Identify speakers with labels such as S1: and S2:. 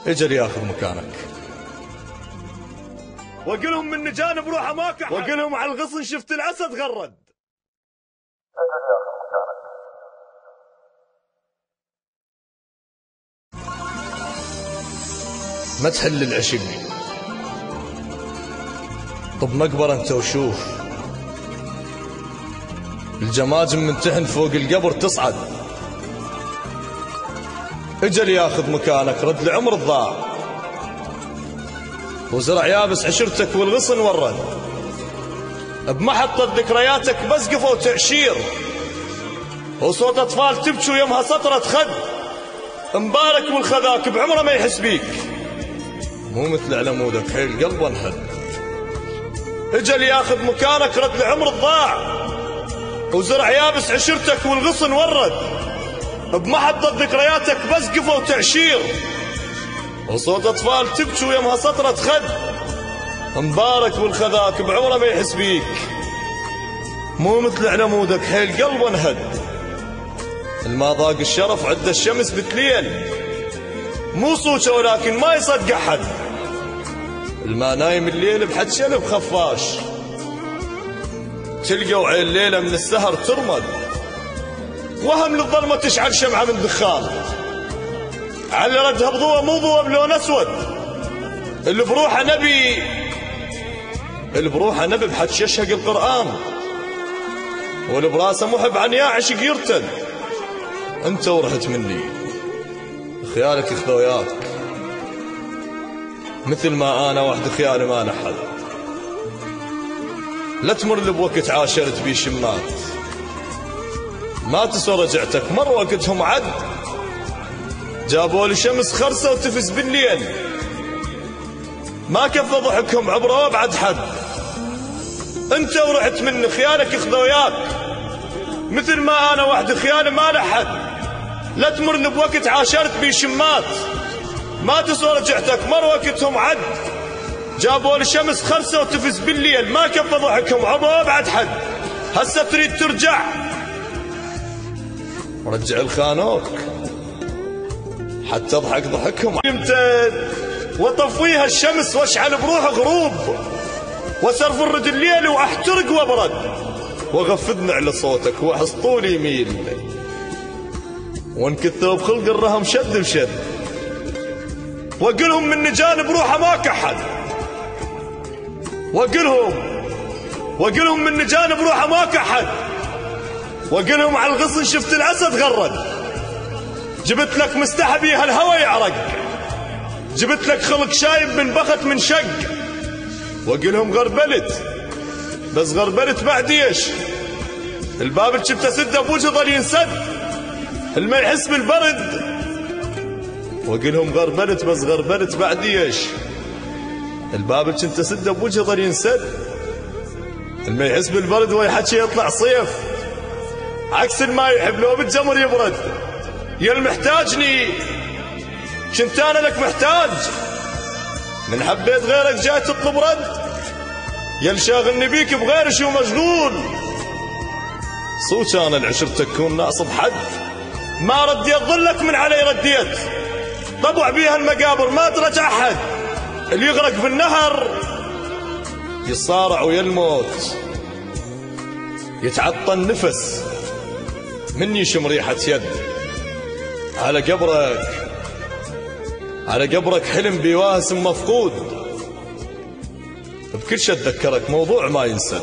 S1: اجل ياخذ مكانك.
S2: وقلهم من جانب روحه ما كحل، وقلهم على الغصن شفت الاسد غرد.
S1: اجل ياخذ مكانك. ما تحل العشق، طب مقبرة انت وشوف الجماجم من تحت فوق القبر تصعد. اجل ياخذ مكانك، رد العمر الضاع، وزرع يابس عشرتك والغصن ورد. بمحطة ذكرياتك بس قفوا تعشير، وصوت اطفال تبكي ويمها سطرة خد. مبارك والخذاك بعمره ما يحس بيك، مو مثل علمودك حيل قلبه انحد. اجل ياخذ مكانك، رد العمر الضاع، وزرع يابس عشرتك والغصن ورد. بمحطة ذكرياتك بس قفوا تعشير، وصوت اطفال تبكي ويمها سطرة خد. مبارك والخذاك بعمره ما يحس بيك، مو مثل علمودك حيل قلبه انهد. الما ضاق الشرف عد الشمس بتليل، مو صوته ولكن ما يصدق احد. الما نايم الليل بحد شلب خفاش، تلقوا عين الليله من السهر ترمد. وهم للظلمه تشعل شمعه من دخان، على ردها بضوء مو ضوء بلون اسود. اللي بروحه نبي بحد يشهق القران، واللي براسه محب عن يا عشق يرتد. انت ورحت مني خيالك ياخذ وياك، مثل ما انا وحد خيالي ما لحد. لا تمر لي بوقت عاشرت بيه شمات، ما تسوى رجعتك مر وقتهم عد. جابوا لي شمس خرسه وتفز بالليل، ما كفى ضحكهم عبره وابعد حد. انت ورحت مني خيالك ياخذ وياك، مثل ما انا وحد خيالي ما لحد. لا تمر لي بوقت عاشرت بيه شمات، ما تسوى رجعتك مر وقتهم عد. جابوا لي شمس خرسه وتفز بالليل، ما كفى ضحكهم عبره وابعد حد. هسه تريد ترجع، رجع الخانوك حتى اضحك ضحكهم يمتد. وطفيها الشمس واشعل بروح غروب، وسرف الرد الليل واحترق وابرد. وغفذني على صوتك واحس طولي يميل، وانكثر بخلق الرهم شد بشد. وقلهم من جانب روحه ما كحد، وقلهم من جانب روحه ما كحد. وقلهم على الغصن شفت الاسد غرد. جبت لك مستحبي هالهوى يعرق، جبت لك خلق شايب من بخت من شق. وقلهم غربلت بس غربلت بعد ايش؟ الباب اللي شفته سده بوجه ظل ينسد، الما يحس بالبرد. وقلهم غربلت بس غربلت بعد ايش؟ الباب اللي كنت سده بوجه ظل ينسد، الما يحس بالبرد ويحكي يطلع صيف. عكس الما يحب لو بالجمر يبرد. يا المحتاجني كنت انا لك محتاج، من حبيت غيرك جاي تطلب رد. يا الشاغلني بيك بغير شو مشغول، صوت انا العشرتك كون ناصب حد. ما رديت ظلك من علي رديت، طبع بيها المقابر ما ترجع احد. اللي يغرق بالنهر يصارع ويا الموت، يتعطى النفس من يشم ريحة يد. على قبرك حلم بواسم مفقود، بكل شي اتذكرك موضوع ما ينسد.